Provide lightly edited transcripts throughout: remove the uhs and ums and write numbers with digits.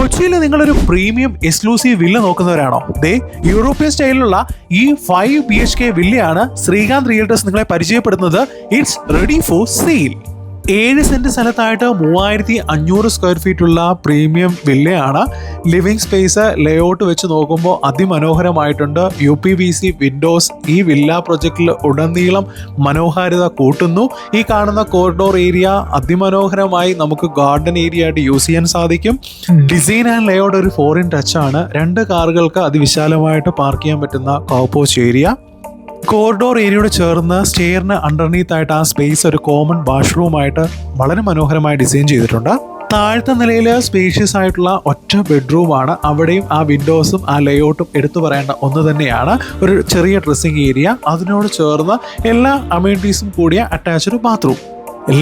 കൊച്ചിയിൽ നിങ്ങളൊരു premium exclusive villa നോക്കുന്നവരാണോ? യൂറോപ്യൻ സ്റ്റൈലിലുള്ള ഈ 5 BHK വില്ലയാണ് ശ്രീകാന്ത് റിയൽറ്റേഴ്സ് നിങ്ങളെ പരിചയപ്പെടുന്നത്. It's ready for sale. 7 cent സ്ഥലത്തായിട്ട് 3500 സ്ക്വയർ ഫീറ്റ് ഉള്ള പ്രീമിയം വില്ലയാണ്. ലിവിംഗ് സ്പേസ് ലേഔട്ട് വെച്ച് നോക്കുമ്പോൾ അതിമനോഹരമായിട്ടുണ്ട്. UPVC വിൻഡോസ് ഈ വില്ല പ്രൊജക്റ്റിൽ ഉടനീളം മനോഹാരിത കൂട്ടുന്നു. ഈ കാണുന്ന കോറിഡോർ ഏരിയ അതിമനോഹരമായി നമുക്ക് ഗാർഡൻ ഏരിയ ആയിട്ട് യൂസ് ചെയ്യാൻ സാധിക്കും. ഡിസൈൻ ആൻഡ് ലേഔട്ട് ഒരു ഫോറിൻ ടച്ച് ആണ്. 2 കാറുകൾക്ക് അതിവിശാലമായിട്ട് പാർക്ക് ചെയ്യാൻ പറ്റുന്ന കോപ്പോച്ച് ഏരിയ. കോറിഡോർ ഏരിയയോട് ചേർന്ന് സ്റ്റെയറിന് അണ്ടർനീത്ത് ആയിട്ട് ആ സ്പേസ് ഒരു കോമൺ വാഷ്റൂമായിട്ട് വളരെ മനോഹരമായി ഡിസൈൻ ചെയ്തിട്ടുണ്ട്. താഴത്തെ നിലയിൽ സ്പേഷ്യസ് ആയിട്ടുള്ള ഒറ്റ ബെഡ്റൂമാണ്. അവിടെയും ആ വിൻഡോസും ആ ലേഔട്ടും എടുത്തു പറയേണ്ട ഒന്ന് തന്നെയാണ്. ഒരു ചെറിയ ഡ്രസ്സിംഗ് ഏരിയ, അതിനോട് ചേർന്ന് എല്ലാ അമ്യൂണിറ്റീസും കൂടിയ അറ്റാച്ച്ഡ് ബാത്റൂം.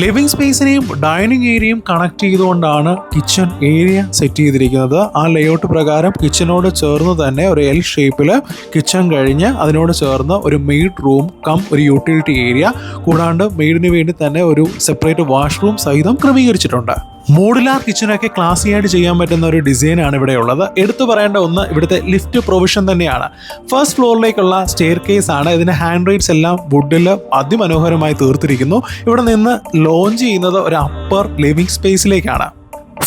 ലിവിംഗ് സ്പേസിനെയും ഡൈനിങ് ഏരിയയും കണക്ട് ചെയ്തുകൊണ്ടാണ് കിച്ചൺ ഏരിയ സെറ്റ് ചെയ്തിരിക്കുന്നത്. ആ ലേഔട്ട് പ്രകാരം കിച്ചനോട് ചേർന്ന് തന്നെ ഒരു L ഷേപ്പിൽ കിച്ചൺ കഴിഞ്ഞ് അതിനോട് ചേർന്ന് ഒരു മെയ്ഡ് റൂം കം ഒരു യൂട്ടിലിറ്റി ഏരിയ, കൂടാണ്ട് മെയ്ഡിന് വേണ്ടി തന്നെ ഒരു സെപ്പറേറ്റ് വാഷ്റൂം സഹിതം ക്രമീകരിച്ചിട്ടുണ്ട്. മോഡുലാർ കിച്ചണൊക്കെ ക്ലാസി ആയിട്ട് ചെയ്യാൻ പറ്റുന്ന ഒരു ഡിസൈനാണ് ഇവിടെ ഉള്ളത്. എടുത്തു പറയേണ്ട ഒന്ന് ഇവിടുത്തെ ലിഫ്റ്റ് പ്രൊവിഷൻ തന്നെയാണ്. ഫസ്റ്റ് ഫ്ലോറിലേക്കുള്ള സ്റ്റെയർ കേസ് ആണ്. ഇതിന്റെ ഹാൻഡ് റൈറ്റ്സ് എല്ലാം വുഡിൽ അതിമനോഹരമായി തീർത്തിരിക്കുന്നു. ഇവിടെ നിന്ന് ലോഞ്ച് ചെയ്യുന്നത് ഒരു അപ്പർ ലിവിംഗ് സ്പേസിലേക്കാണ്.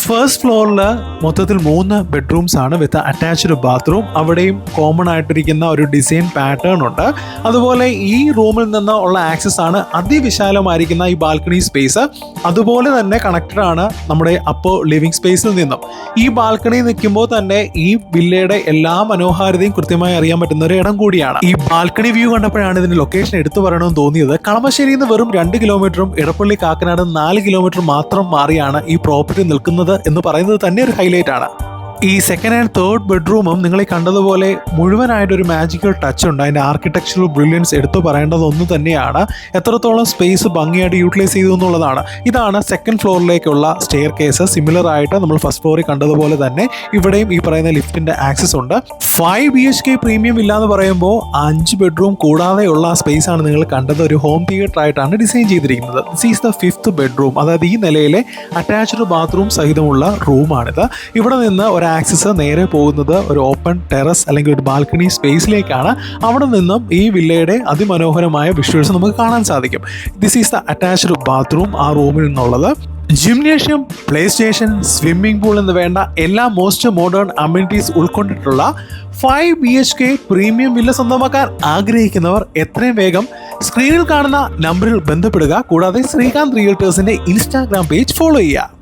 ഫസ്റ്റ് ഫ്ലോറിൽ മൊത്തത്തിൽ 3 ബെഡ്റൂംസ് ആണ് വിത്ത് അറ്റാച്ച്ഡ് ബാത്റൂം. അവിടെയും കോമൺ ആയിട്ടിരിക്കുന്ന ഒരു ഡിസൈൻ പാറ്റേൺ ഉണ്ട്. അതുപോലെ ഈ റൂമിൽ നിന്ന് ഉള്ള ആക്സസ് ആണ് അതിവിശാലമായിരിക്കുന്ന ഈ ബാൽക്കണി സ്പേസ്. അതുപോലെ തന്നെ കണക്റ്റഡ് ആണ് നമ്മുടെ അപ്പർ ലിവിംഗ് സ്പേസിൽ നിന്നും. ഈ ബാൽക്കണി നിൽക്കുമ്പോൾ തന്നെ ഈ വില്ലയുടെ എല്ലാ മനോഹാരിതയും കൃത്യമായി അറിയാൻ പറ്റുന്ന ഒരു ഇടം കൂടിയാണ്. ഈ ബാൽക്കണി വ്യൂ കണ്ടപ്പോഴാണ് ഇതിന്റെ ലൊക്കേഷൻ എടുത്തു പറയണമെന്ന് തോന്നിയത്. കളമശ്ശേരിയിൽ നിന്ന് വെറും 2 കിലോമീറ്ററും ഇടപ്പള്ളി കാക്കനാട് 4 കിലോമീറ്റർ മാത്രം മാറിയാണ് ഈ പ്രോപ്പർട്ടി നിൽക്കുന്നത് എന്ന് പറയുന്നത് തന്നെ ഒരു ഹൈലൈറ്റ് ആണ്. ഈ സെക്കൻഡ് ആൻഡ് തേർഡ് ബെഡ്റൂമും നിങ്ങൾ കണ്ടതുപോലെ മുഴുവനായിട്ടൊരു മാജിക്കൽ ടച്ച് ഉണ്ട്. അതിൻ്റെ ആർക്കിടെക്ചറൽ ബ്രില്യൻസ് എടുത്തു പറയേണ്ടത് ഒന്ന് തന്നെയാണ്. എത്രത്തോളം സ്പേസ് ഭംഗിയായിട്ട് യൂട്ടിലൈസ് ചെയ്തു എന്നുള്ളതാണ്. ഇതാണ് സെക്കൻഡ് ഫ്ലോറിലേക്കുള്ള സ്റ്റെയർ കേസ്. സിമിലർ ആയിട്ട് നമ്മൾ ഫസ്റ്റ് ഫ്ലോറിൽ കണ്ടതുപോലെ തന്നെ ഇവിടെയും ഈ പറയുന്ന ലിഫ്റ്റിന്റെ ആക്സസ് ഉണ്ട്. 5 BHK പ്രീമിയം ഇല്ലാന്ന് പറയുമ്പോൾ 5 ബെഡ്റൂം കൂടാതെയുള്ള സ്പേസ് ആണ് നിങ്ങൾ കണ്ടത്. ഒരു ഹോം തിയേറ്റർ ആയിട്ടാണ് ഡിസൈൻ ചെയ്തിരിക്കുന്നത്. This is the 5th bedroom. അതായത് ഈ നിലയിലെ അറ്റാച്ച്ഡ് ബാത്റൂം സഹിതമുള്ള റൂമാണിത്. ഇവിടെ നിന്ന് ഒരു ആക്സസ് നേരെ പോകുന്നത് ഒരു ഓപ്പൺ ടെറസ് അല്ലെങ്കിൽ ഒരു ബാൽക്കണി സ്പേസിലേക്കാണ്. അവിടെ നിന്നും ഈ വില്ലയുടെ അതിമനോഹരമായ വിഷ്വൽസ് നമുക്ക് കാണാൻ സാധിക്കും. This is the attached bathroom ആ റൂമിൽ നിന്നുള്ളത്. Gymnasium, play station, swimming pool എന്ന് വേണ്ട എല്ലാ മോസ്റ്റ് മോഡേൺ അമ്യൂണിറ്റീസ് ഉൾക്കൊണ്ടിട്ടുള്ള 5 BHK പ്രീമിയം വില്ല സ്വന്തമാക്കാൻ ആഗ്രഹിക്കുന്നവർ എത്രയും വേഗം സ്ക്രീനിൽ കാണുന്ന നമ്പറിൽ ബന്ധപ്പെടുക. കൂടാതെ ശ്രീകാന്ത് റിയൽറ്റേഴ്സിന്റെ ഇൻസ്റ്റാഗ്രാം പേജ് ഫോളോ ചെയ്യുക.